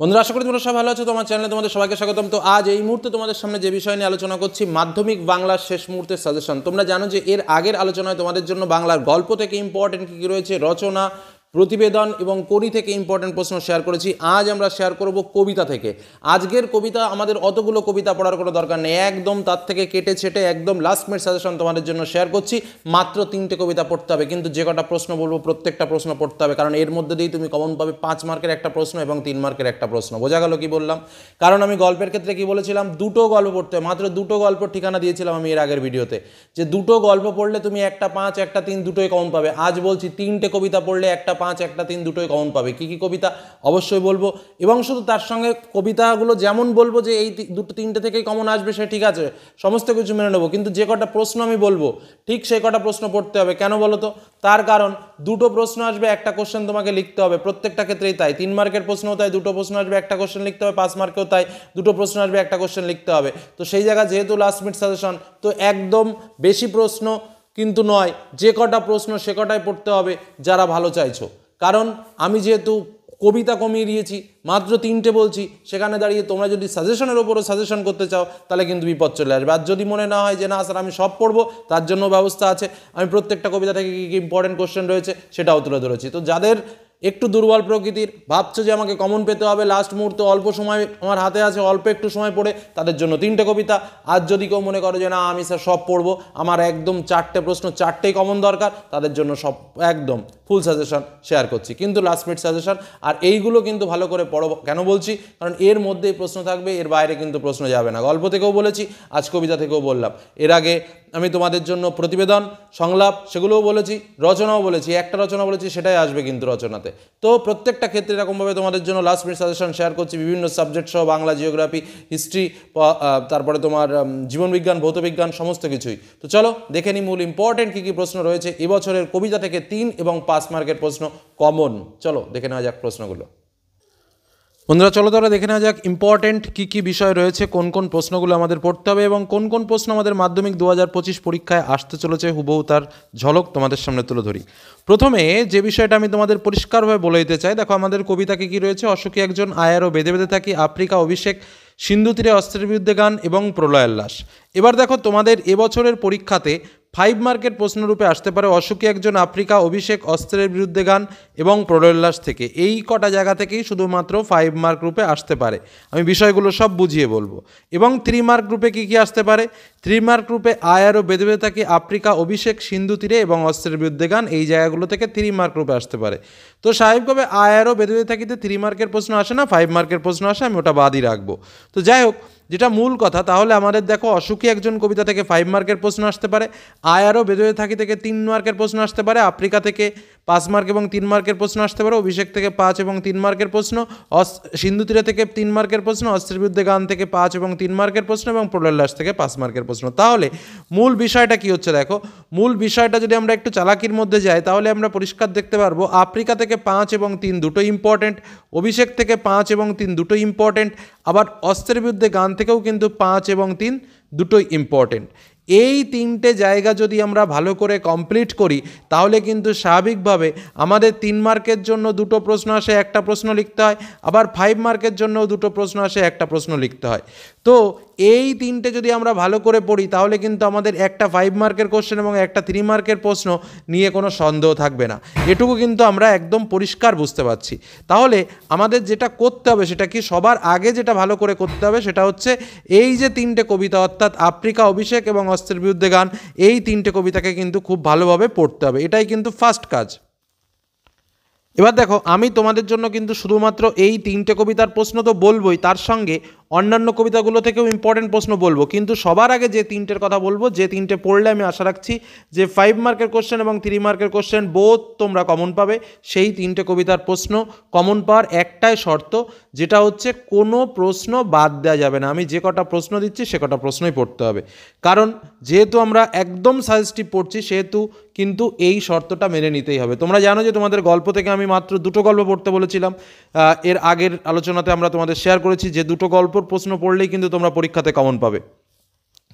বন্ধুরা, আশা করি তোমরা সবাই ভালো আছো। তোমার চ্যানেলে তোমাদের সবাইকে স্বাগতম। তো আজ এই মুহূর্তে তোমাদের সামনে যে বিষয় নিয়ে আলোচনা করছি, মাধ্যমিক বাংলার শেষ মুহূর্তের সাজেশন। তোমরা জানো যে এর আগের আলোচনায় তোমাদের জন্য বাংলার গল্প থেকে ইম্পর্টেন্ট কী কী রয়েছে, রচনা, প্রতিবেদন এবং করি থেকে ইম্পর্টেন্ট প্রশ্ন শেয়ার করেছি। আজ আমরা শেয়ার করব কবিতা থেকে। আজকের কবিতা আমাদের অতগুলো কবিতা পড়ার কোনো দরকার নেই, একদম তার থেকে কেটে ছেটে একদম লাস্ট মিনিট সাজেশন তোমাদের জন্য শেয়ার করছি। মাত্র 3টে কবিতা পড়তে হবে, কিন্তু যে কটা প্রশ্ন বলবো প্রত্যেকটা প্রশ্ন পড়তে হবে, কারণ এর মধ্যে দিয়েই তুমি কমন পাবে 5 মার্কের একটা প্রশ্ন এবং 3 মার্কের একটা প্রশ্ন। বোঝা গেল কি বললাম? কারণ আমি গল্পের ক্ষেত্রে কি বলেছিলাম, দুটো গল্প পড়তে হবে, মাত্র দুটো গল্পের ঠিকানা দিয়েছিলাম আমি এর আগের ভিডিওতে, যে দুটো গল্প পড়লে তুমি একটা 5 একটা 3 দুটোই কমন পাবে। আজ বলছি 3টে কবিতা পড়লে একটা 5 একটা 3 দুটোই কমন পাবে। কি কি কবিতা অবশ্যই বলবো, এবং শুধু তার সঙ্গে কবিতাগুলো যেমন বলবো যে এই দুটো 3টে থেকেই কমন আসবে সে ঠিক আছে, সমস্ত কিছু মেনে নেবো, কিন্তু যে কটা প্রশ্ন আমি বলবো ঠিক সেই কটা প্রশ্ন পড়তে হবে। কেন বলো তো? তার কারণ দুটো প্রশ্ন আসবে, একটা কোশ্চেন তোমাকে লিখতে হবে, প্রত্যেকটা ক্ষেত্রেই তাই। 3 মার্কের প্রশ্নও তাই, দুটো প্রশ্ন আসবে একটা কোশ্চেন লিখতে হবে, 5 মার্কেও তাই, দুটো প্রশ্ন আসবে একটা কোশ্চেন লিখতে হবে। তো সেই জায়গা যেহেতু লাস্ট মিনিট সাজেশন, তো একদম বেশি প্রশ্ন কিন্তু নয়, যে কটা প্রশ্ন সে কটাই পড়তে হবে যারা ভালো চাইছো। কারণ আমি যেহেতু কবিতা কমিয়ে দিয়েছি, মাত্র 3টে বলছি, সেখানে দাঁড়িয়ে তোমরা যদি সাজেশনের ওপরও সাজেশন করতে চাও তাহলে কিন্তু বিপদ চলে আসবে। আর যদি মনে না হয় যে না স্যার আমি সব পড়বো, তার জন্য ব্যবস্থা আছে, আমি প্রত্যেকটা কবিতা থেকে কী কী ইম্পর্টেন্ট কোশ্চেন রয়েছে সেটাও তুলে ধরেছি। তো যাদের একটু দুর্বল প্রকৃতির, ভাবছো যে আমাকে কমন পেতে হবে, লাস্ট মুহূর্তে অল্প সময় আমার হাতে আছে, অল্প একটু সময় পড়ে, তাদের জন্য 3টে কবিতা। আর যদি কেউ মনে করো যে না আমি স্যার সব পড়বো, আমার একদম 4টে প্রশ্ন 4টেই কমন দরকার, তাদের জন্য সব একদম ফুল সাজেশন শেয়ার করছি, কিন্তু লাস্ট মিনিট সাজেশন। আর এইগুলো কিন্তু ভালো করে পড়ো। কেন বলছি? কারণ এর মধ্যেই প্রশ্ন থাকবে, এর বাইরে কিন্তু প্রশ্ন যাবে না। গল্প থেকেও বলেছি, আজ কবিতা থেকেও বললাম। এর আগে আমি তোমাদের জন্য প্রতিবেদন, সংলাপ সেগুলোও বলেছি, রচনাও বলেছি, একটা রচনা বলেছি সেটাই আসবে কিন্তু রচনাতে। তো প্রত্যেকটা ক্ষেত্রে এরকমভাবে তোমাদের জন্য লাস্ট মিনিট সাজেশন শেয়ার করছি, বিভিন্ন সাবজেক্ট সহ, বাংলা, জিওগ্রাফি, হিস্ট্রি, তারপরে তোমার জীবনবিজ্ঞান, ভৌতবিজ্ঞান, সমস্ত কিছুই। তো চলো দেখে নিই মূল ইম্পর্টেন্ট কী কী প্রশ্ন রয়েছে এবছরের কবিতা থেকে। 3 এবং 5 মার্কের প্রশ্ন কমন। চলো দেখে নেওয়া যাক প্রশ্নগুলো। বন্ধুরা চলো তাহলে দেখে নেওয়া যাক ইম্পর্টেন্ট কী কী বিষয় রয়েছে, কোন কোন প্রশ্নগুলো আমাদের পড়তে হবে এবং কোন কোন প্রশ্ন আমাদের মাধ্যমিক 2025 পরীক্ষায় আসতে চলেছে, হুবহু তার ঝলক তোমাদের সামনে তুলে ধরি। প্রথমে যে বিষয়টা আমি তোমাদের পরিষ্কারভাবে বলে দিতে চাই, দেখো আমাদের কবিতা কী কী রয়েছে। অসুখী একজন, আয়ারও বেঁধে বেঁধে থাকি, আফ্রিকা, অভিষেক, সিন্ধু তীরে অস্ত্রের বিরুদ্ধে গান এবং প্রলয়ের লাশ। এবার দেখো তোমাদের এবছরের পরীক্ষাতে 5 মার্কের প্রশ্নরূপে আসতে পারে অসুখী একজন, আফ্রিকা, অভিষেক, অস্ত্রের বিরুদ্ধে গান এবং প্রলয়োল্লাস থেকে। এই কটা জায়গা থেকেই শুধুমাত্র 5 মার্ক রূপে আসতে পারে। আমি বিষয়গুলো সব বুঝিয়ে বলবো। এবং 3 মার্ক রূপে কী কী আসতে পারে? 3 মার্ক রূপে আয়ারও বেঁধে বেঁধে থাকি, আফ্রিকা, অভিষেক, সিন্ধু তীরে এবং অস্ত্রের বিরুদ্ধে গান, এই জায়গাগুলো থেকে 3 মার্ক রূপে আসতে পারে। তো স্বাভাবিকভাবে আয়ারও বেঁধে বেঁধে থাকিতে 3 মার্কের প্রশ্ন আসে না, 5 মার্কের প্রশ্ন আসে, আমি ওটা বাদই রাখবো। তো যাই হোক, যেটা মূল কথা, তাহলে আমাদের দেখো অসুখী একজন কবিতা থেকে 5 মার্কের প্রশ্ন আসতে পারে, আয়ারও বেঁধে থাকি থেকে 3 মার্কের প্রশ্ন আসতে পারে, আফ্রিকা থেকে 5 মার্ক এবং 3 মার্কের প্রশ্ন আসতে পারে, অভিষেক থেকে 5 এবং 3 মার্কের প্রশ্ন, সিন্ধু তীরে থেকে 3 মার্কের প্রশ্ন, অস্ত্রের বিরুদ্ধে গান থেকে 5 এবং 3 মার্কের প্রশ্ন এবং প্রলয়োল্লাস থেকে 5 মার্কের প্রশ্ন। তাহলে মূল বিষয়টা কি হচ্ছে দেখো, মূল বিষয়টা যদি আমরা একটু চালাকির মধ্যে যাই তাহলে আমরা পরিষ্কার দেখতে পারবো আফ্রিকা থেকে 5 এবং 3 দুটো ইম্পর্টেন্ট, অভিষেক থেকে 5 এবং 3 দুটো ইম্পর্টেন্ট, আবার অস্ত্রের বিরুদ্ধে গান থেকেও কিন্তু 5 এবং 3 দুটোই ইম্পর্টেন্ট। এই 3টে জায়গা যদি আমরা ভালো করে কমপ্লিট করি তাহলে কিন্তু স্বাভাবিকভাবে আমাদের 3 মার্কের জন্য দুটো প্রশ্ন আসে, একটা প্রশ্ন লিখতে হয়, আবার 5 মার্কের জন্য দুটো প্রশ্ন আসে, একটা প্রশ্ন লিখতে হয়। তো এই 3টে যদি আমরা ভালো করে পড়ি তাহলে কিন্তু আমাদের একটা 5 মার্কের কোশ্চেন এবং একটা 3 মার্কের প্রশ্ন নিয়ে কোনো সন্দেহ থাকবে না। এটুকু কিন্তু আমরা একদম পরিষ্কার বুঝতে পারছি। তাহলে আমাদের যেটা করতে হবে সেটা কি, সবার আগে যেটা ভালো করে করতে হবে সেটা হচ্ছে এই যে 3টে কবিতা, অর্থাৎ আফ্রিকা, অভিষেক এবং অস্ত্রের বিরুদ্ধে গান, এই 3টে কবিতাকে কিন্তু খুব ভালোভাবে পড়তে হবে। এটাই কিন্তু ফার্স্ট কাজ। এবার দেখো আমি তোমাদের জন্য কিন্তু শুধুমাত্র এই 3টে কবিতার প্রশ্ন তো বলবোই, তার সঙ্গে অন্যান্য কবিতাগুলো থেকেও ইম্পর্টেন্ট প্রশ্ন বলবো, কিন্তু সবার আগে যে 3টের কথা বলবো, যে 3টে পড়লে আমি আশা রাখছি যে 5 মার্কের কোশ্চেন এবং 3 মার্কের কোশ্চেন বোথ তোমরা কমন পাবে, সেই 3টে কবিতার প্রশ্ন কমন পাওয়ার একটাই শর্ত, যেটা হচ্ছে কোনো প্রশ্ন বাদ দেওয়া যাবে না। আমি যে কটা প্রশ্ন দিচ্ছি সে কটা প্রশ্নই পড়তে হবে, কারণ যেহেতু আমরা একদম সাজেস্টিভ পড়ছি সেহেতু কিন্তু এই শর্তটা মেনে নিতেই হবে। তোমরা জানো যে তোমাদের গল্প থেকে আমি মাত্র দুটো গল্প পড়তে বলেছিলাম, এর আগের আলোচনাতে আমরা তোমাদের শেয়ার করেছি যে দুটো গল্পর প্রশ্ন পড়লেই কিন্তু তোমরা পরীক্ষাতে কমন পাবে।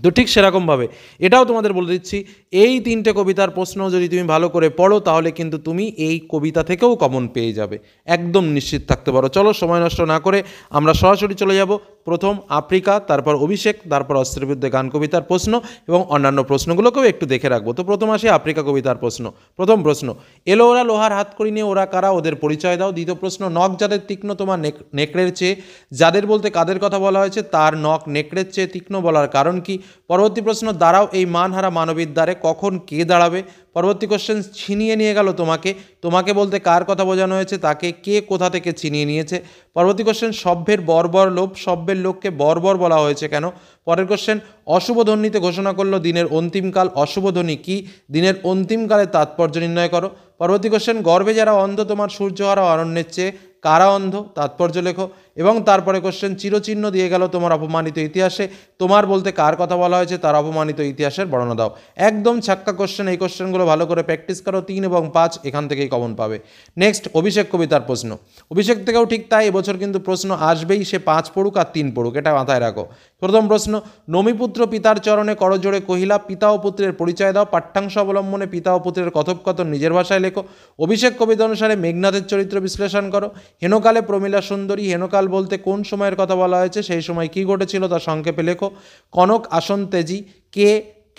তো ঠিক সেরকমভাবে এটাও তোমাদের বলে দিচ্ছি, এই তিনটে কবিতার প্রশ্ন যদি তুমি ভালো করে পড়ো তাহলে কিন্তু তুমি এই কবিতা থেকেও কমন পেয়ে যাবে, একদম নিশ্চিত থাকতে পারো। চলো সময় নষ্ট না করে আমরা সরাসরি চলে যাব প্রথম আফ্রিকা, তারপর অভিষেক, তারপর অস্ত্রের বিরুদ্ধে গান কবিতার প্রশ্ন এবং অন্যান্য প্রশ্নগুলোকেও একটু দেখে রাখবো। তো প্রথম আসি আফ্রিকা কবিতার প্রশ্ন। প্রথম প্রশ্ন, এলো ওরা লোহার হাতকড়ি নিয়ে, ওরা কারা, ওদের পরিচয় দাও। দ্বিতীয় প্রশ্ন, নখ যাদের তীক্ষ্ণ তোমার নেকড়ের চেয়ে, যাদের বলতে কাদের কথা বলা হয়েছে, তার নখ নেকড়ের চেয়ে তীক্ষ্ণ বলার কারণ কি। পরবর্তী প্রশ্ন, দাঁড়াও এই মানহারা মানবীর দ্বারে, কখন কে দাঁড়াবে। পরবর্তী কোশ্চেন, ছিনিয়ে নিয়ে গেল তোমাকে, তোমাকে বলতে কার কথা বোঝানো হয়েছে, তাকে কে কোথা থেকে ছিনিয়ে নিয়েছে। পরবর্তী কোশ্চেন, সভ্যের বর্বর লোভ, সভ্যের লোককে বর্বর বলা হয়েছে কেন। পরের কোশ্চেন, অশুভ ধ্বনিতে ঘোষণা করলো দিনের অন্তিমকাল, অশুভ ধ্বনি কি, দিনের অন্তিমকালের তাৎপর্য নির্ণয় করো। পরবর্তী কোশ্চেন, গর্ভে যারা অন্ধ তোমার সূর্যহারা অরণ্যের চেয়ে, কারা অন্ধ, তাৎপর্য লেখো। এবং তারপরে কোশ্চেন, চিরচিহ্ন দিয়ে গেল তোমার অপমানিত ইতিহাসে, তোমার বলতে কার কথা বলা হয়েছে, তার অপমানিত ইতিহাসের বর্ণনা দাও। একদম ছাক্কা কোশ্চেন, এই কোশ্চেনগুলো ভালো করে প্র্যাকটিস করো, 3 এবং 5 এখান থেকেই কমন পাবে। নেক্সট অভিষেক কবিতার প্রশ্ন। অভিষেক থেকেও ঠিক তাই, এবছর কিন্তু প্রশ্ন আসবেই, সে 5 পড়ুক আর 3 পড়ুক, এটা মাথায় রাখো। প্রথম প্রশ্ন, নমিপুত্র পিতার চরণে করজোড়ে কহিলা, পিতা ও পুত্রের পরিচয় দাও। পাঠ্যাংশ অবলম্বনে পিতা ও পুত্রের কথোপকথন নিজের ভাষায় লেখো। অভিষেক কবিতা অনুসারে মেঘনাথের চরিত্র বিশ্লেষণ করো। হেনকালে প্রমীলা সুন্দরী, হেনকাল বলতে কোন সময়ের কথা বলা হয়েছে, সেই সময় কি ঘটেছিল তা সংক্ষেপে লেখো। কনক আসন তেজি, কে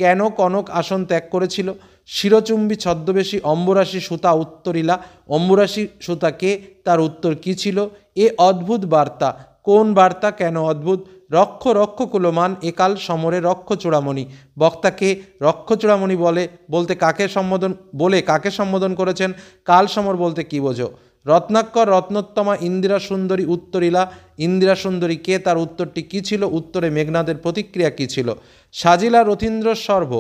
কেন কনক আসন ত্যাগ করেছিল। শিরচুম্বী ছদ্মবেশী অম্বুরাশি সুতা উত্তরিলা, অম্বুরাশি সুতা কে, তার উত্তর কি ছিল। এ অদ্ভুত বার্তা, কোন বার্তা, কেন অদ্ভুত। রক্ষ রক্ষ কুলমান, একাল সমরে রক্ষ চূড়ামণি, বক্তাকে রক্ষ চূড়ামণি বলতে কাকে সম্বোধন করেছেন। কাল সমর বলতে কি বোঝো। রত্নাকর রত্নোত্তমা ইন্দিরা সুন্দরী উত্তরিলা, ইন্দিরা সুন্দরী কে, তার উত্তরটি কী ছিল। উত্তরে মেঘনাদের প্রতিক্রিয়া কী ছিল। সাজিলা রথীন্দ্র সর্ব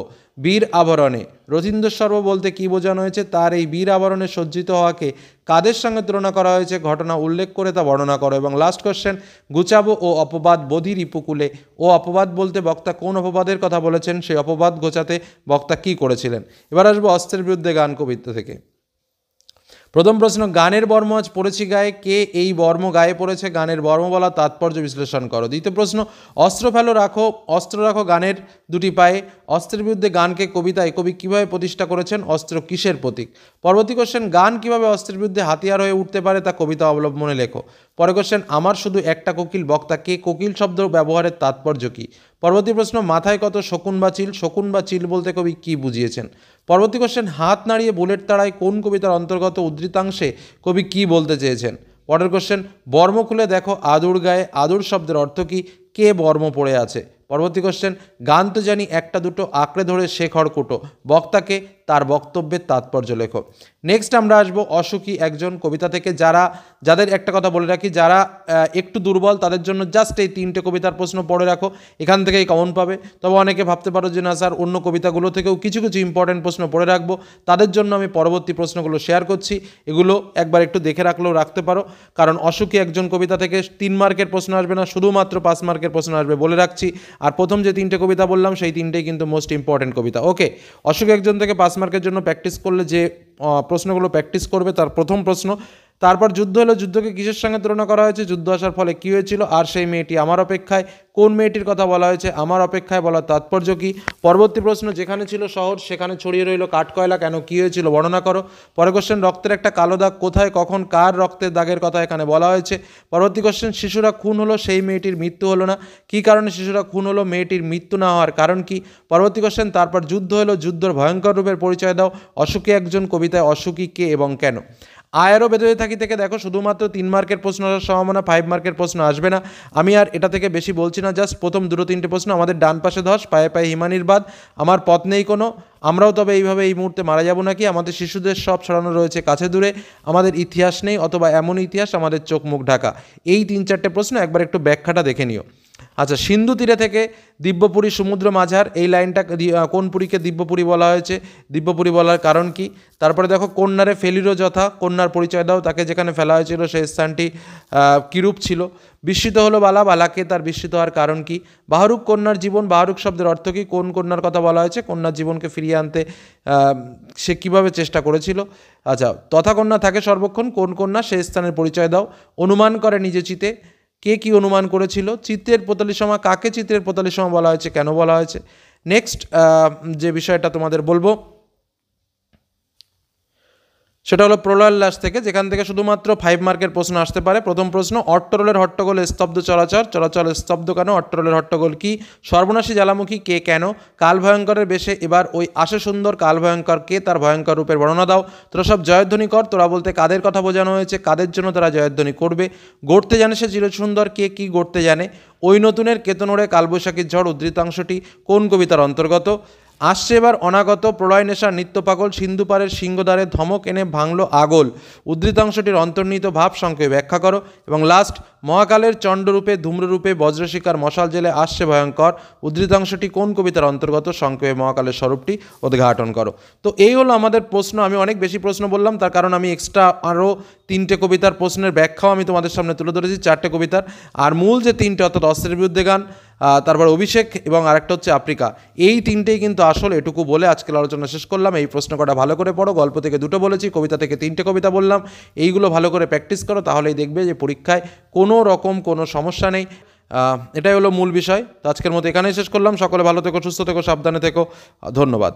বীর আবরণে, রথীন্দ্র সর্ব বলতে কী বোঝানো হয়েছে, তার এই বীর আবরণে সজ্জিত হওয়াকে কাদের সঙ্গে তুলনা করা হয়েছে, ঘটনা উল্লেখ করে তা বর্ণনা করো। এবং লাস্ট কোশ্চেন, গুচাবো ও অপবাদ বোধির ইপুকুলে, ও অপবাদ বলতে বক্তা কোন অপবাদের কথা বলেছেন, সেই অপবাদ গোছাতে বক্তা কী করেছিলেন। এবার আসবো অস্ত্রের বিরুদ্ধে গান কবিতা থেকে। প্রথম প্রশ্ন, গানের বর্ম আজ পড়েছি গায়ে, কে এই বর্ম গায়ে পড়েছে, গানের বর্ম বলা তাৎপর্য বিশ্লেষণ করো। দ্বিতীয় প্রশ্ন, অস্ত্র রাখো গানের দুটি পায়ে, অস্ত্রের বিরুদ্ধে গানকে কবিতায় কবি কীভাবে প্রতিষ্ঠা করেছেন, অস্ত্র কিসের প্রতীক। পরবর্তী কোশ্চেন, গান কীভাবে অস্ত্রের বিরুদ্ধে হাতিয়ার হয়ে উঠতে পারে তা কবিতা অবলম্বনে লেখো। পরের কোশ্চেন, আমার শুধু একটা কোকিল, বক্তা কে, কোকিল শব্দ ব্যবহারের তাৎপর্য কী। পরবর্তী প্রশ্ন, মাথায় কত শকুন বা চিল, শকুন বা চিল বলতে কবি কী বুঝিয়েছেন। পরবর্তী কোশ্চেন, হাত নাড়িয়ে বুলেট তাড়ায় কোন কবিতার অন্তর্গত উদ্ধৃতাংশে কবি কী বলতে চেয়েছেন। পরের কোশ্চেন, বর্ম খুলে দেখো আদুর গায়ে, আদুর শব্দের অর্থ কী, কে বর্ম পড়ে আছে। পরবর্তী কোশ্চেন, গান তো জানি একটা দুটো আঁকড়ে ধরে সে খড়কুটো, বক্তাকে, তার বক্তব্যের তাৎপর্য লেখো। নেক্সট আমরা আসবো অসুখী একজন কবিতা থেকে। যাদের একটা কথা বলে রাখি, যারা একটু দুর্বল তাদের জন্য জাস্ট এই 3টে কবিতার প্রশ্ন পড়ে রাখো, এখান থেকেই কমন পাবে। তবে অনেকে ভাবতে পারো যে না স্যার, অন্য কবিতাগুলো থেকেও কিছু কিছু ইম্পর্টেন্ট প্রশ্ন পড়ে রাখবো, তাদের জন্য আমি পরবর্তী প্রশ্নগুলো শেয়ার করছি, এগুলো একবার একটু দেখে রাখলেও রাখতে পারো। কারণ অসুখী একজন কবিতা থেকে 3 মার্কের প্রশ্ন আসবে না, শুধুমাত্র 5 মার্কের প্রশ্ন আসবে বলে রাখছি। আর প্রথম যে 3টে কবিতা বললাম সেই 3টেই কিন্তু মোস্ট ইম্পর্টেন্ট কবিতা। ওকে, অসুখী একজন থেকে 5 মার্কের জন্য প্র্যাকটিস করলে যে প্রশ্নগুলো প্র্যাকটিস করবে, তার প্রথম প্রশ্ন, তারপর যুদ্ধ হলো, যুদ্ধকে কিসের সঙ্গে তুলনা করা হয়েছে, যুদ্ধ আসার ফলে কী হয়েছিল, আর সেই মেয়েটি আমার অপেক্ষায়, কোন মেয়েটির কথা বলা হয়েছে, আমার অপেক্ষায় বলার তাৎপর্য কী। পরবর্তী প্রশ্ন, যেখানে ছিল শহর সেখানে ছড়িয়ে রইল কাঠকয়লা কেন, কী হয়েছিল বর্ণনা করো। পরের কোশ্চেন, রক্তের একটা কালো দাগ কোথায়, কখন, কার রক্তের দাগের কথা এখানে বলা হয়েছে। পরবর্তী কোশ্চেন, শিশুরা খুন হলো সেই মেয়েটির মৃত্যু হলো না, কী কারণে শিশুরা খুন হলো, মেয়েটির মৃত্যু না হওয়ার কারণ কী। পরবর্তী কোশ্চেন, তারপর যুদ্ধ হলো, যুদ্ধের ভয়ঙ্কর রূপের পরিচয় দাও। অসুখী একজন কবিতায় অসুখী কে এবং কেন। আয়ারও বেদে থাকি থেকে দেখো, শুধুমাত্র 3 মার্কের প্রশ্ন আসার সম্ভাবনা, 5 মার্কের প্রশ্ন আসবে না। আমি আর এটা থেকে বেশি বলছি না, জাস্ট প্রথম 2-3টে প্রশ্ন। আমাদের ডান পাশে ধস, পায়ে পায়ে হিমানির বাদ, আমার পথ নেই কোনো, আমরাও তবে এইভাবে এই মুহূর্তে মারা যাব নাকি, আমাদের শিশুদের সব ছড়ানো রয়েছে কাছে দূরে, আমাদের ইতিহাস নেই অথবা এমন ইতিহাস আমাদের চোখ মুখ ঢাকা। এই 3-4টে প্রশ্ন একবার একটু ব্যাখ্যাটা দেখে নিও। আচ্ছা, সিন্ধু তীরে থেকে দিব্যপুরী সমুদ্র মাঝার, এই লাইনটা কোন পুরীকে দিব্যপুরী বলা হয়েছে, দিব্যপুরী বলার কারণ কি। তারপরে দেখো, কন্যারে ফেলিরো যথা, কন্যার পরিচয় দাও, তাকে যেখানে ফেলা হয়েছিল সেই স্থানটি কিরূপ ছিল। বিস্মিত হলো বালা, বালাকে তার বিস্মিত হওয়ার কারণ কি। বাহরুক কন্যার জীবন, বাহরুক শব্দের অর্থ কী, কোন কন্যার কথা বলা হয়েছে, কন্যার জীবনকে ফিরিয়ে আনতে সে কীভাবে চেষ্টা করেছিল। আচ্ছা, তথা কন্যা থাকে সর্বক্ষণ, কোন কন্যা, সেই স্থানের পরিচয় দাও। অনুমান করে নিজে চিতে, কে কী অনুমান করেছিল? চিত্রের পোতালি সমা কাকে চিত্রের পোতালি সমা বলা হয়েছে, কেন বলা হয়েছে? নেক্সট যে বিষয়টা তোমাদের বলবো সেটা হলো প্রলয়ের লাশ থেকে, যেখান থেকে শুধুমাত্র 5 মার্কের প্রশ্ন আসতে পারে। প্রথম প্রশ্ন, অট্টরোলের হট্টগোল স্তব্ধ চলাচল, চলাচল স্তব্ধ কেন? অট্টরোলের হট্টগোল কি? সর্বনাশী জ্বালামুখী কে কেন? কাল ভয়ঙ্করের বেশে এবার ওই আসে সুন্দর, কাল ভয়ঙ্কর কে? তার ভয়ঙ্কর রূপের বর্ণনা দাও। তোরা সব জয়ধ্বনি কর। তোরা বলতে কাদের কথা বোঝানো হয়েছে, কাদের জন্য তারা জয়ধ্বনি করবে? গড়তে জানে সে চিরসুন্দর, কে কি গড়তে জানে? ওই নতুনের কেতনোড়ে কালবৈশাখীর ঝড় উদ্ধৃতাংশটি কোন কবিতার অন্তর্গত? আসছে এবার অনাগত, প্রলয় নেশার নিত্য পাগল, সিন্ধুপাড়ের সিংহদ্বারে ধমক এনে ভাঙলো আগল, উদ্ধৃতাংশটির অন্তর্নিহিত ভাব সংক্ষেপে ব্যাখ্যা করো। এবং লাস্ট, মহাকালের চণ্ডরূপে ধূম্ররূপে বজ্রশিকার মশাল জেলে আসছে ভয়ঙ্কর, উদ্ধৃতাংশটি কোন কবিতার অন্তর্গত? সংক্ষেপে মহাকালের স্বরূপটি উদ্ঘাটন করো। তো এই হলো আমাদের প্রশ্ন। আমি অনেক বেশি প্রশ্ন বললাম, তার কারণ আমি এক্সট্রা আরও 3টে কবিতার প্রশ্নের ব্যাখ্যাও আমি তোমাদের সামনে তুলে ধরেছি, 4টে কবিতার। আর মূল যে 3টে, অর্থাৎ অস্ত্রের বিরুদ্ধে গান, তারপর অভিষেক এবং আরেকটা হচ্ছে আফ্রিকা, এই 3টেই কিন্তু আসল। এটুকু বলে আজকের আলোচনা শেষ করলাম। এই প্রশ্ন কটা ভালো করে পড়ো। গল্প থেকে 2টো বলেছি, কবিতা থেকে 3টে কবিতা বললাম। এইগুলো ভালো করে প্র্যাকটিস করো, তাহলেই দেখবে যে পরীক্ষায় কোনো রকম কোনো সমস্যা নেই। এটাই হলো মূল বিষয়। তো আজকের মতো এখানেই শেষ করলাম। সকলে ভালো থেকো, সুস্থ থেকো, সাবধানে থেকো। ধন্যবাদ।